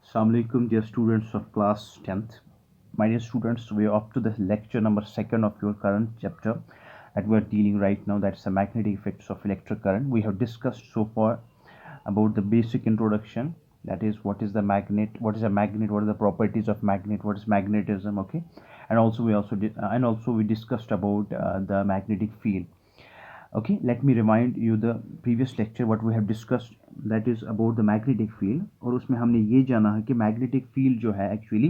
Assalamu alaikum, dear students of class 10th. My dear students, we are up to the lecture number 2nd of your current chapter that we are dealing right now. That's the magnetic effects of electric current. We have discussed so far about the basic introduction. That is, what is the magnet? What is a magnet? What are the properties of magnet? What is magnetism? Okay, and also we discussed about the magnetic field. Okay, let me remind you the previous lecture what we have discussed, that is about the magnetic field. और उसमें हमने ये जाना है कि magnetic field जो है actually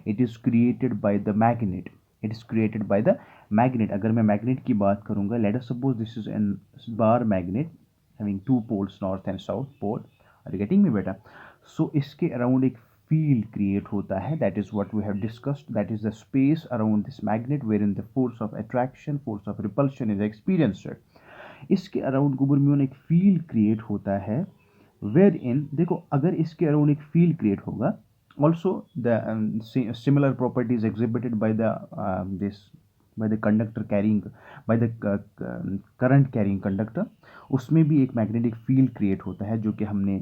it is created by the magnet. It is created by the magnet. अगर मैं magnet की बात करूँगा, let us suppose this is an bar magnet having two poles, north and south pole. Are you getting me बेटा? So इसके around एक field create होता है. That is what we have discussed. That is the space around this magnet wherein the force of attraction, force of repulsion is experienced. इसके around गुबरम्यून एक field create होता है where इन, देखो अगर इसके अराउंड एक फील्ड क्रिएट होगा, also the similar properties exhibited by the this by the conductor carrying by the current carrying conductor, उसमें भी एक मैग्नेटिक फील्ड क्रिएट होता है जो कि हमने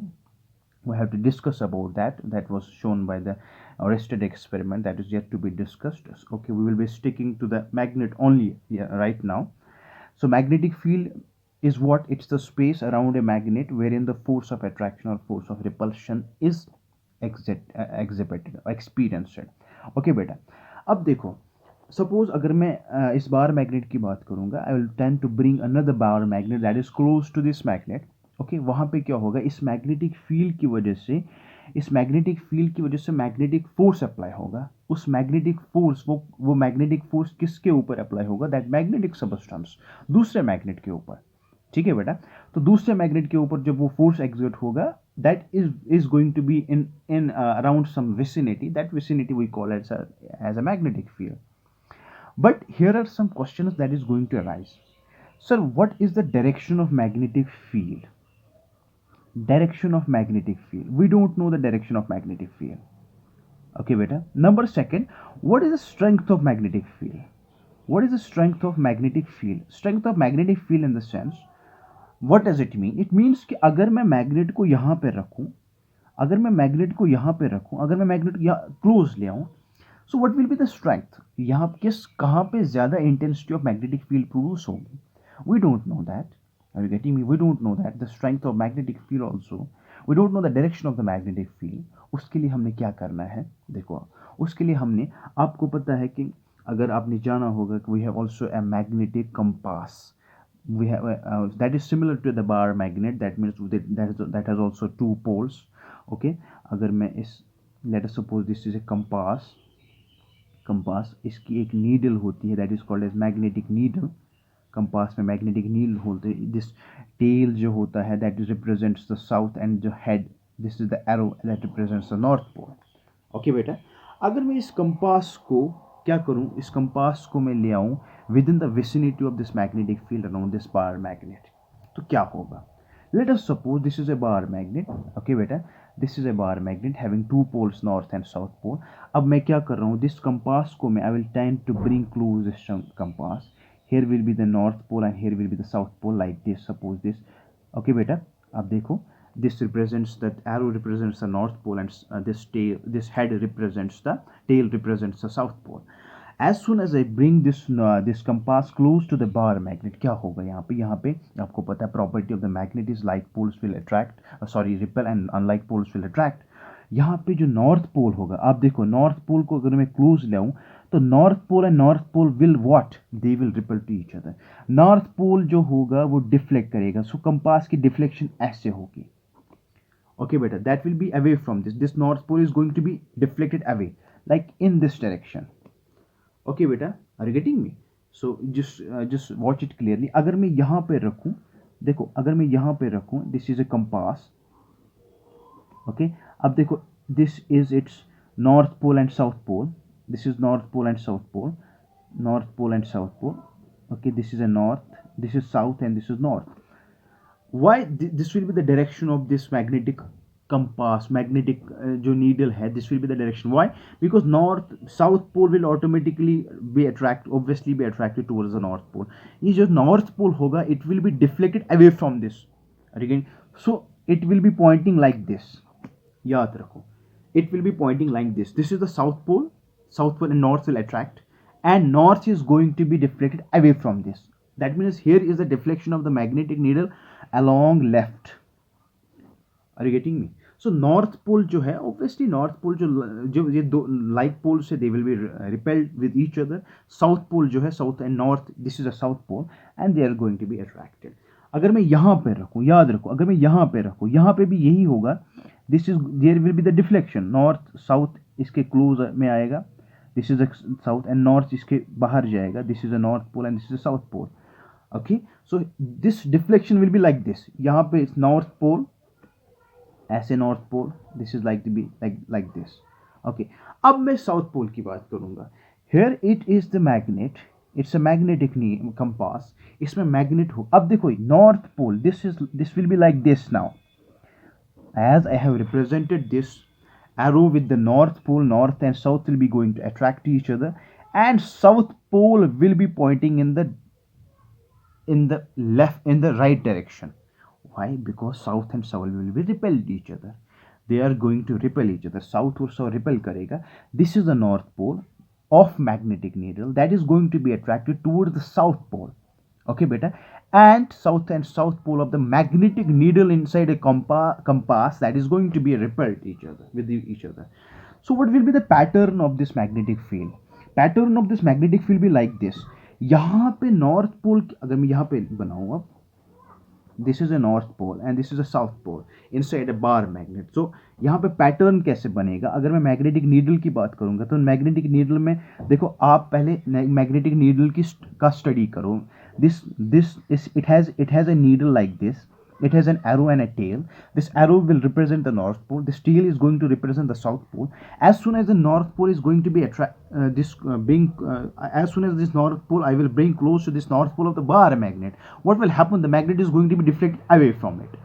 we have to discuss about that was shown by the Oersted experiment that is yet to be discussed. Okay, we will be sticking to the magnet only right now. So magnetic field is what? It's the space around a magnet wherein the force of attraction or force of repulsion is exhibited or experienced. Okay बेटा, अब देखो suppose अगर मैं इस बार magnet की बात करूंगा, I will tend to bring another bar magnet that is close to this magnet. Okay, वहाँ पे क्या होगा, इस मैग्नेटिक फील्ड की वजह से, इस मैग्नेटिक फील्ड की वजह से मैग्नेटिक फोर्स अप्लाई होगा. उस मैग्नेटिक फोर्स वो मैग्नेटिक फोर्स किसके ऊपर अप्लाई होगा? दैट मैग्नेटिक सबस्टेंस, दूसरे मैग्नेट के ऊपर. ठीक है बेटा, तो दूसरे मैग्नेट के ऊपर जब वो फोर्स एग्जर्ट होगा, that is going to be in around some vicinity. That vicinity we call it as a magnetic field. But here are some questions that is going to arise. Sir, what is the direction of magnetic field? Direction of magnetic field. We don't know the direction of magnetic field. Okay, beta. Number second, what is the strength of magnetic field? What is the strength of magnetic field? Strength of magnetic field in the sense, what does it mean? It means कि अगर मैं magnet को यहाँ पे रखूँ, अगर मैं magnet को यहाँ पे रखूँ, अगर मैं मैग्नेट यहाँ क्लोज ले आऊँ, so what will be the strength? यहाँ कहाँ पे ज़्यादा intensity of magnetic field produce होगी? We don't know that. Are you getting me? We don't know that the strength of magnetic field also. We don't know the direction of the magnetic field. उसके लिए हमने क्या करना है? देखो, उसके लिए हमने, आपको पता है कि अगर आपने जाना होगा कि we have also a magnetic compass. We have that is similar to the bar magnet. That means that has also two poles. Okay, अगर मैं इस, let us suppose this is a compass. इसकी एक नीडल होती है, that is called as magnetic needle. Compass में magnetic needle होते हैं. दिस टेल जो होता है that is represents the south end जो head, this is the arrow that represents the north pole. Okay बेटा, अगर मैं इस कंपास को क्या करूं, इस कंपास को मैं ले आऊं with in the vicinity of this magnetic field around this bar magnet, तो क्या होगा? Let us suppose this is a bar magnet. Okay बेटा, this is a bar magnet having two poles, north and south pole. अब मैं क्या कर रहा हूँ, this compass को मैं I will tend to bring close this compass. Here will be the north pole and here will be the south pole like this. Suppose this. Okay बेटा, अब देखो, this represents, that arrow represents the north pole and this head represents the tail represents the south pole. As soon as I bring this compass close to the bar magnet, क्या होगा यहाँ पे आपको पता है property of the magnet is like poles will attract, repel and unlike poles will attract. यहाँ पे जो नॉर्थ पोल होगा, आप देखो नॉर्थ पोल को अगर मैं क्लोज ले आऊँ तो north pole and north pole will what, they will repel to each other. North pole जो होगा वो डिफ्लेक्ट करेगा, सो कंपास की डिफ्लेक्शन ऐसे होगी. ओके बेटा, that will be away from this north pole is going to be deflected away like in this direction. Okay बेटा, are you getting me? So just watch it clearly. अगर मैं यहाँ पे रखूँ, देखो अगर मैं यहाँ पे रखूँ, this is a compass. Okay, अब देखो this is its north pole and south pole. This is north pole and south pole, north pole and south pole. Okay, this is a north, this is south and this is north. Why this will be the direction of this magnetic compass, magnetic जो needle है, this will be the direction. Why? Because north south pole will automatically be obviously be attracted towards the north pole. ये जो north pole होगा, it will be deflected away from this. Again, so it will be pointing like this. याद रखो, it will be pointing like this. This is the south pole. South pole and north will attract, and north is going to be deflected away from this. That means here is the deflection of the magnetic needle along left. Are you getting me? So north pole जो है, obviously north pole जो ये दो like poles से they will be repelled with each other. South pole जो है, south and north, this is a south pole and they are going to be attracted. अगर मैं यहाँ पे रखूँ, याद रखो, अगर मैं यहाँ पे रखूँ, यहाँ पे भी यही होगा. This is, there will be the deflection. North south इसके close में आएगा. This is the south and north इसके बाहर जाएगा. This is the north pole and this is the south pole. Okay, so this deflection will be like this. यहाँ पे north pole, ऐसे north pole, this is like be like this. Okay, अब मैं south pole की बात करूंगा. Here it is the magnet, it's a magnetic compass. इसमें magnet हो. अब देखो north pole, this will be like this. Now as I have represented this arrow with the north pole, north and south will be going to attract each other, and south pole will be pointing in the left, in the right direction. Why? Because south and south will be repelled each other. They are going to repel each other. South और south repel करेगा. This is the north pole of magnetic needle that is going to be attracted towards the south pole. Okay, beta. And south pole of the magnetic needle inside a compass that is going to be repelled each other with each other. So what will be the pattern of this magnetic field? Pattern of this magnetic field be like this. यहाँ पे north pole, अगर मैं यहाँ पे बनाऊँ अब, this is a north pole and this is a south pole inside a bar magnet. So यहाँ पे पैटर्न कैसे बनेगा? अगर मैं मैग्नेटिक नीडल की बात करूँगा तो मैग्नेटिक नीडल में देखो, आप पहले मैग्नेटिक नीडल का स्टडी करो. this is, it has a needle like this. It has an arrow and a tail. This arrow will represent the north pole. This tail is going to represent the south pole. As soon as the north pole is going to be as soon as this north pole I will bring close to this north pole of the bar magnet, what will happen? The magnet is going to be deflected away from it.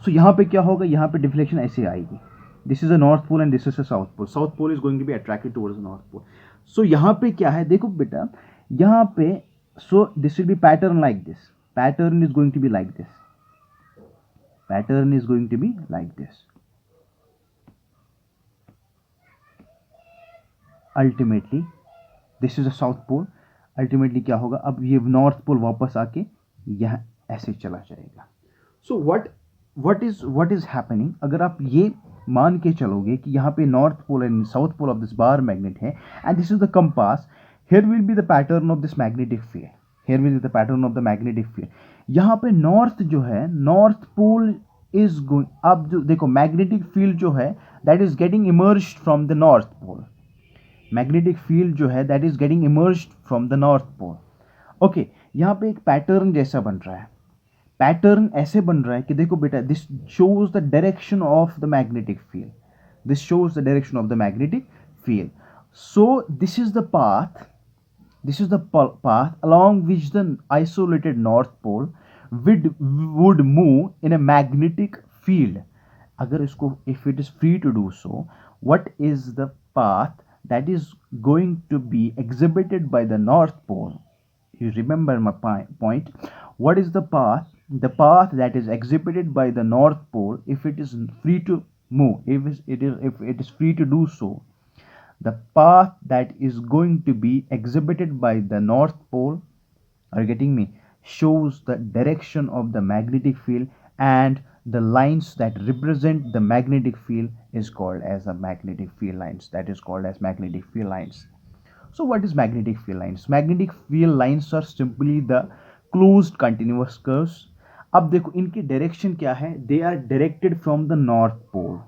So यहाँ पे क्या होगा? यहाँ पे deflection ऐसे आएगी. This is a north pole and this is a south pole. South pole is going to be attracted towards the north pole. So यहाँ पे क्या है? देखो बेटा, यहाँ पे, so this will be pattern like this. Pattern is going to be like this. Pattern is going to be like this. Ultimately this is the south pole. Ultimately क्या होगा? अब ये north pole वापस आके यहाँ ऐसे चला जाएगा. So what is happening? अगर आप ये मान के चलोगे कि यहाँ पे north pole and south pole of this bar magnet है and this is the compass, here will be the pattern of this magnetic field. Here will be the pattern of the magnetic field. यहाँ पे north जो है, north pole is going, अब जो देखो magnetic field जो है that is getting emerged from the north pole. Magnetic field जो है that is getting emerged from the north pole. Okay, यहाँ पे एक pattern जैसा बन रहा है. Pattern ऐसे बन रहा है कि देखो बेटा, this shows the direction of the magnetic field. This shows the direction of the magnetic field. So this is the path. This is the path along which the isolated north pole would move in a magnetic field. अगर इसको, if it is free to do so, what is the path that is going to be exhibited by the north pole? You remember my point. What is the path? The path that is exhibited by the north pole, if it is free to move, if it is free to do so, the path that is going to be exhibited by the north pole, are you getting me, shows the direction of the magnetic field, and the lines that represent the magnetic field is called as the magnetic field lines. That is called as magnetic field lines. So what is magnetic field lines? Magnetic field lines are simply the closed continuous curves. अब देखो इनकी direction क्या है? They are directed from the north pole.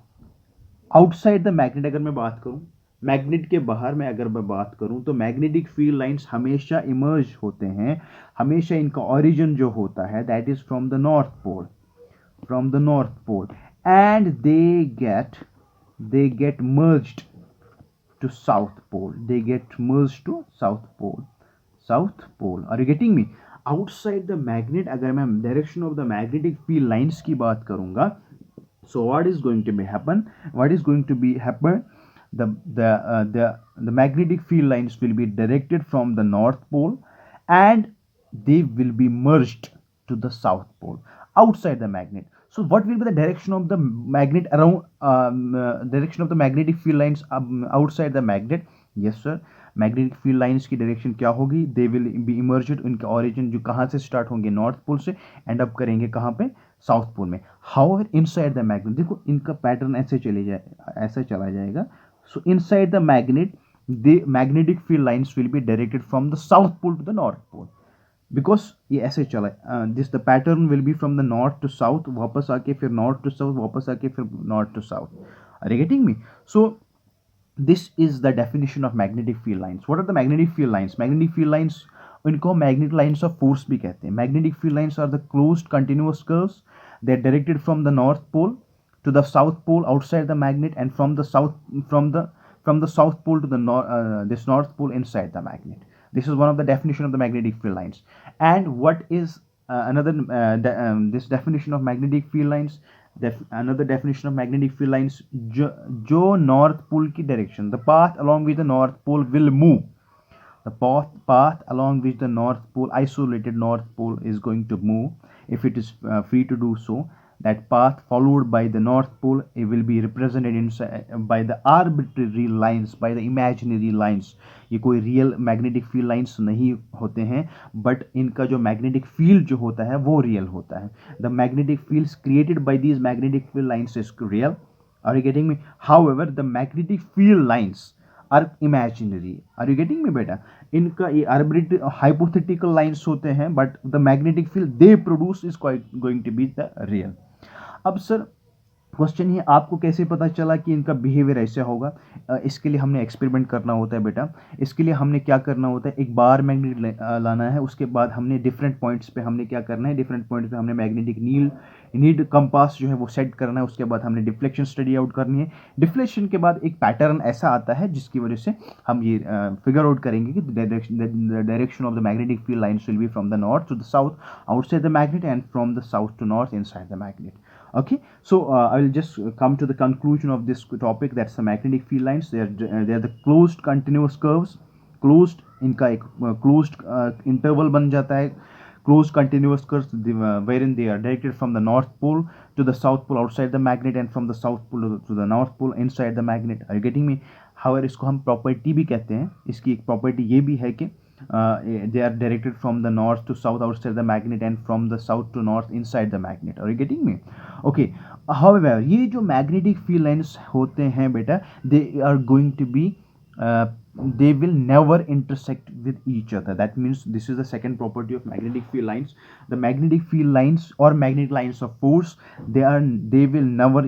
Outside the magnet अगर मैं बात करूं, magnet के बाहर में अगर मैं बात करूं, तो मैग्नेटिक फील्ड लाइंस हमेशा इमर्ज होते हैं. हमेशा इनका ओरिजिन जो होता है that is from the north pole, from the north pole, and they get merged to south pole. They get merged to south pole. South pole. Are you getting me? Outside the magnet, अगर मैं direction of the magnetic field lines की बात करूँगा, so what is going to be happen? What is going to be happen? The magnetic field lines will be directed from the north pole, and they will be merged to the south pole outside the magnet. So what will be the direction of the magnet around direction of the magnetic field lines outside the magnet? Yes sir, magnetic field lines की direction क्या होगी? They will be इमर्जड, उनके origin जो कहाँ से start होंगे, north pole से, and up करेंगे कहाँ पे, साउथ पोल में. हाउएवर इनसाइड द मैग्नेट, देखो इनका पैटर्न ऐसे चले जाए, ऐसा चला जाएगा. So inside the magnet the magnetic field lines will be directed from the south pole to the north pole. Because ये ऐसे चला, this the pattern will be from the north to south, वापस आके फिर नॉर्थ टू साउथ, वापस आके फिर north to south. Are you getting me? So this is the definition of magnetic field lines. What are the magnetic field lines? Magnetic field lines, इनको magnetic lines of force भी कहते हैं. Magnetic field lines are the closed continuous curves. They are directed from the north pole to the south pole outside the magnet, and from the south pole to the this north pole inside the magnet. This is one of the definition of the magnetic field lines. And what is this definition of magnetic field lines? Another definition of magnetic field lines, जो north pole की direction, the path along which the north pole will move, the path along which the north pole, isolated north pole, is going to move, if it is free to do so, that path followed by the north pole, it will be represented by the arbitrary lines, by the imaginary lines. ये कोई real magnetic field lines नहीं होते हैं, but इनका जो magnetic field जो होता है वो रियल होता है. The magnetic fields created by these magnetic field lines is real. Are you getting me? However the magnetic field lines are imaginary. Are you getting me बेटा? इनका ये आर्बिट्री हाइपोथेटिकल लाइंस होते हैं, but the magnetic field they produce is going to be the real. अब sir question ये, आपको कैसे पता चला कि इनका बिहेवियर ऐसे होगा? इसके लिए हमने एक्सपेरिमेंट करना होता है बेटा. इसके लिए हमने क्या करना होता है, एक बार मैग्नेट लाना है, उसके बाद हमने डिफरेंट पॉइंट्स पे हमने क्या करना है, डिफरेंट पॉइंट्स पे हमने मैग्नेटिक नीड कंपास जो है वो सेट करना है. उसके बाद हमने डिफ्लेक्शन स्टडी आउट करनी है. डिफ्लेक्शन के बाद एक पैटर्न ऐसा आता है जिसकी वजह से हम ये फिगर आउट करेंगे कि the direction of the magnetic field lines will be from the north to the south outside the magnet, and from the south to north inside the magnet. Okay, so I will just come to the conclusion of this topic. That's the magnetic field lines. They are the closed continuous curves. Closed, इनका एक closed interval बन जाता है. Closed continuous curves wherein they are directed from the north pole to the south pole outside the magnet, and from the south pole to the north pole inside the magnet. Are you getting me? However, इसको हम property भी कहते हैं. इसकी एक property ये भी है कि they are directed from the north to south outside the magnet, and from the south to north inside the magnet. Are you getting me? Okay. However, ये जो magnetic field lines होते हैं बेटा, they are going to be they will never intersect with each other. That means this is the second property of magnetic field lines. The magnetic field lines or magnetic lines of force, they will never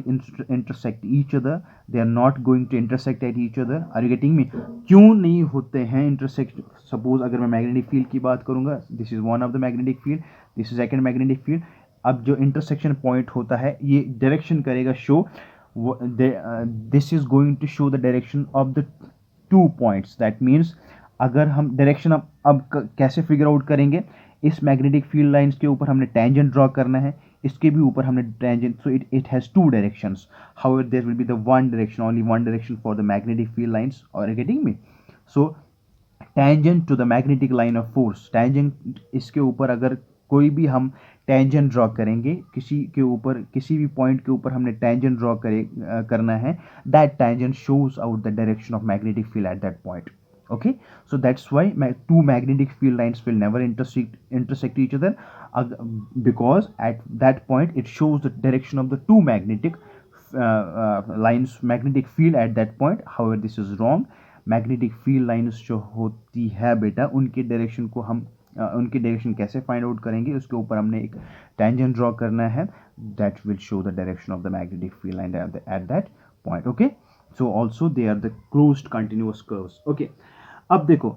intersect each other. They are not going to intersect at each other. Are you getting me? क्यों नहीं होते हैं intersect? Suppose अगर मैं magnetic field की बात करूँगा, this is one of the magnetic field, this is second magnetic field. अब जो intersection point होता है ये direction करेगा show, this is going to show the direction of the 2 points. That means अगर हम डायरेक्शन अब कैसे फिगर आउट करेंगे, इस मैग्नेटिक फील्ड लाइंस के ऊपर हमने टेंजेंट ड्रॉ करना है, इसके भी ऊपर हमने tangent, so it has 2 directions. However there will be the one direction, only one direction for the magnetic field lines. Are getting me? So tangent to the magnetic line of force, tangent, इसके ऊपर अगर कोई भी हम tangent draw करेंगे, किसी के ऊपर, किसी भी पॉइंट के ऊपर हमने टेंजेंट ड्रॉ करना है, that tangent shows out the direction of magnetic field at that point. Okay, so that's why 2 magnetic field lines will never intersect each other, because at that point it shows the direction of the 2 magnetic lines, magnetic field at that point. However, this is wrong. Magnetic field lines जो होती है बेटा, उनके direction को हम उनकी direction कैसे find out करेंगे, उसके ऊपर हमने एक टेंजेंट ड्रॉ करना है, that will show the direction of the magnetic field line at that point. Okay, so also they are the closed continuous curves. Okay, अब देखो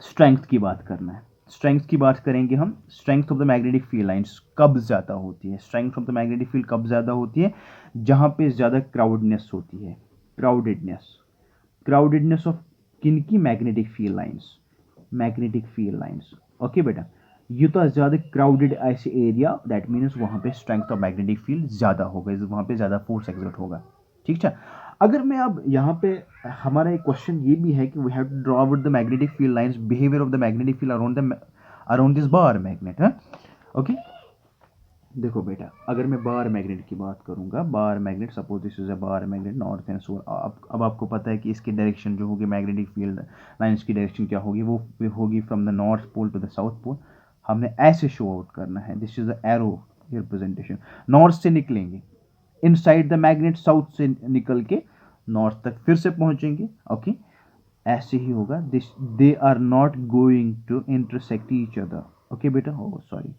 स्ट्रेंथ की बात करना है. स्ट्रेंथ की बात करेंगे हम. Strength of the magnetic field lines कब ज़्यादा होती है? Strength of the magnetic field कब ज़्यादा होती है? जहाँ पे ज़्यादा क्राउडनेस होती है. क्राउडेडनेस ऑफ किन की? Magnetic field lines. Magnetic field lines. Okay बेटा, ये तो ज़्यादा क्राउडेड ऐसे एरिया, दैट मीन्स वहाँ पे स्ट्रेंथ ऑफ मैग्नेटिक फील्ड ज़्यादा होगा, वहाँ पे ज़्यादा फोर्स एक्सर्ट होगा. ठीक है. अगर मैं अब यहाँ पे हमारा एक क्वेश्चन ये भी है कि we have to draw out the magnetic field lines, behaviour of the magnetic field around this bar magnet. Okay, देखो बेटा, अगर मैं बार मैग्नेट की बात करूंगा, bar magnet, suppose this is a bar magnet north and south, अब आपको पता है कि इसकी डायरेक्शन जो होगी, मैग्नेटिक फील्ड लाइंस की डायरेक्शन क्या होगी, वो होगी from the north pole to the south pole. हमने ऐसे शो आउट करना है, this is the arrow representation. North से निकलेंगे, इनसाइड द मैग्नेट, साउथ से निकल के नॉर्थ तक फिर से पहुंचेंगे। ओके, ऐसे ही होगा। This, they are not going to intersect each other. Okay बेटा, ओ सॉरी,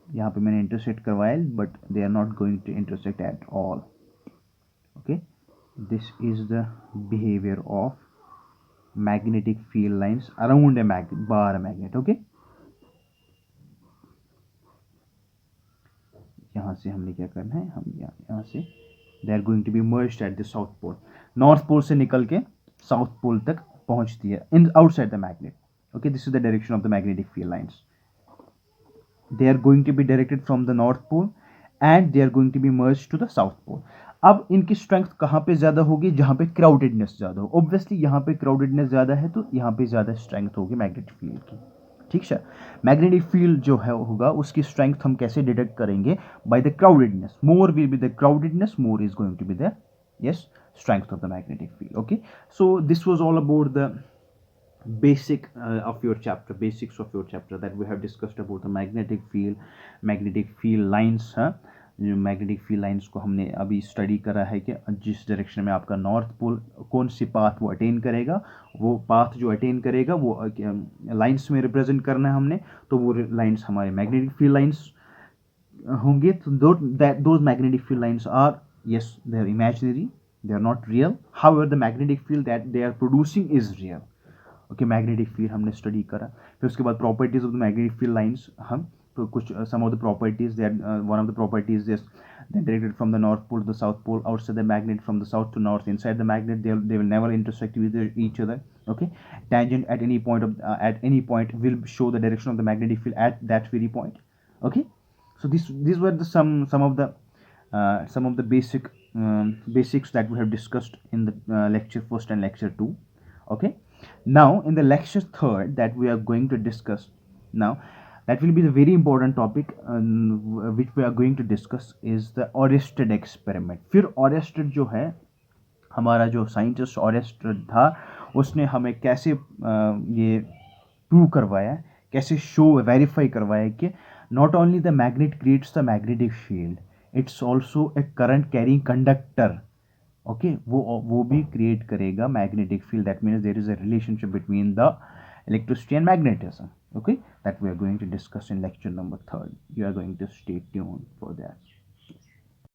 यहाँ पे मैंने इंटरसेक्ट करवाया, but they are not going to intersect at all. Okay, this is the behaviour of magnetic field lines around a bar magnet. Okay, यहाँ से हमने क्या करना है, हम यहाँ से they are going to be merged at the south pole. North pole से निकल के साउथ पोल तक पहुंचती है in outside the magnet. Okay, this is the direction of the magnetic field lines. They are going to be directed from the north pole and they are going to be merged to the south pole. अब इनकी strength कहाँ पे ज़्यादा होगी, जहाँ पे क्राउडेडनेस ज़्यादा हो। ऑब्वियसली यहाँ पे क्राउडेडनेस ज़्यादा है तो यहाँ पे ज़्यादा स्ट्रेंथ होगी मैग्नेटिक फील्ड की। ठीक है, मैग्नेटिक फील्ड जो है होगा उसकी स्ट्रेंथ हम कैसे डिटेक्ट करेंगे, by the crowdedness. More will be the crowdedness, more is going to be the yes strength of the magnetic field. Okay, so this was all about the basics of your chapter that we have discussed about the magnetic field lines। हाँ, जो magnetic field lines को हमने अभी study करा है कि जिस direction में आपका नॉर्थ पोल कौन सी पाथ वो अटेन करेगा, वो पाथ जो अटेन करेगा वो लाइंस में रिप्रेजेंट करना है हमने, तो वो लाइंस हमारे मैग्नेटिक फील्ड लाइंस होंगे। तो those magnetic field lines are, yes, they are imaginary, they are not real, however the magnetic field that they are producing is real। Okay, magnetic field हमने study करा। फिर उसके बाद properties of the magnetic field lines, हम तो कुछ some of the properties that, one of the properties is then directed from the north pole to the south pole, outside the magnet from the south to north, inside the magnet they will never intersect with each other। Okay, tangent at any point of at any point will show the direction of the magnetic field at that very point। Okay, so these were the some of the basics that we have discussed in the lecture first and lecture 2। Okay, now in the lecture third that we are going to discuss now, that will be the very important topic which we are going to discuss is the Oersted experiment। फिर Oersted जो है, हमारा जो scientist Oersted था, उसने हमें कैसे ये प्रूव करवाया, कैसे शो वेरीफाई करवाया कि not only the magnet creates the magnetic field, it's also a current carrying conductor. Okay, वो भी क्रिएट करेगा magnetic field. That means there is a relationship between the electricity and magnetism। Okay, that we are going to discuss in lecture number 3rd। You are going to stay tuned for that।